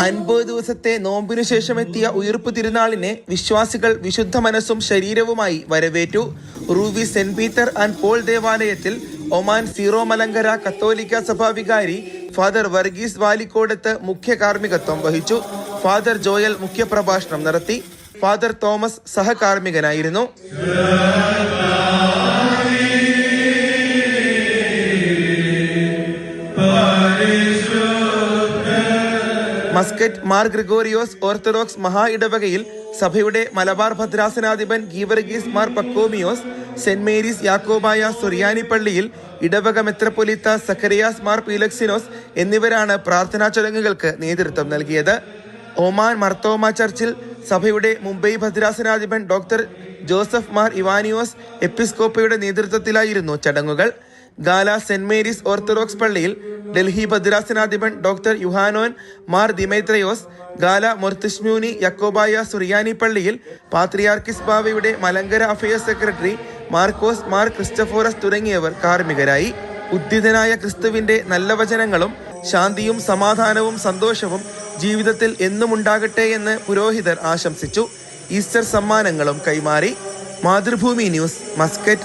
50 ദിവസത്തെ നോമ്പിനു ശേഷം എത്തിയ ഉയിർപ്പ് തിരുനാളിനെ വിശ്വാസികൾ വിശുദ്ധ മനസ്സും ശരീരവുമായി വരവേറ്റു. Ruwi Saint Peter and Paul ദേവാലയത്തിൽ ഒമാൻ സീറോ മലങ്കര കത്തോലിക്ക സഭാ വികാരി ഫാദർ വർഗീസ് വാലിക്കോടത്ത് മുഖ്യ കാർമ്മികത്വം വഹിച്ചു. ഫാദർ ജോയൽ മുഖ്യപ്രഭാഷണം നടത്തി. ഫാദർ തോമസ് സഹകാർമ്മികനായിരുന്നു. മസ്കറ്റ് മാർ ഗ്രിഗോറിയോസ് ഓർത്തഡോക്സ് മഹാ ഇടവകയിൽ സഭയുടെ മലബാർ ഭദ്രാസനാധിപൻ ഗീവർഗീസ് മാർ പക്കോമിയോസ്, സെന്റ് മേരീസ് യാക്കോബായ സുറിയാനി പള്ളിയിൽ ഇടവക മെത്രപ്പൊലീത്ത സക്കറിയാസ് മാർ പീലക്സിനോസ് എന്നിവരാണ് പ്രാർത്ഥനാ ചടങ്ങുകൾക്ക് നേതൃത്വം നൽകിയത്. ഒമാൻ മർത്തോമ ചർച്ചിൽ സഭയുടെ മുംബൈ ഭദ്രാസനാധിപൻ ഡോക്ടർ ജോസഫ് മാർ ഇവാനിയോസ് എപ്പിസ്കോപ്പയുടെ നേതൃത്വത്തിലായിരുന്നു ചടങ്ങുകൾ. ഗാല സെന്റ് മേരീസ് ഓർത്തഡോക്സ് പള്ളിയിൽ ഡൽഹി ഭദ്രാസനാധിപൻ ഡോക്ടർ യുഹാനോൻ മാർ ദിമേത്രയോസ്, ഗാല മൊർത്തിഷ്മ്യൂനി യക്കോബായ സുറിയാനി പള്ളിയിൽ പാത്രിയാർക്കിസ് ബാവയുടെ മലങ്കര അഫയേഴ്സ് സെക്രട്ടറി മാർക്കോസ് മാർ ക്രിസ്റ്റഫോറസ് തുടങ്ങിയവർ കാർമ്മികരായി. ഉദ്ധിതനായ ക്രിസ്തുവിന്റെ നല്ല വചനങ്ങളും ശാന്തിയും സമാധാനവും സന്തോഷവും ജീവിതത്തിൽ എന്നും ഉണ്ടാകട്ടെ എന്ന് പുരോഹിതർ ആശംസിച്ചു. ഈസ്റ്റർ സമ്മാനങ്ങളും കൈമാറി. Mathrubhumi news, Muscat.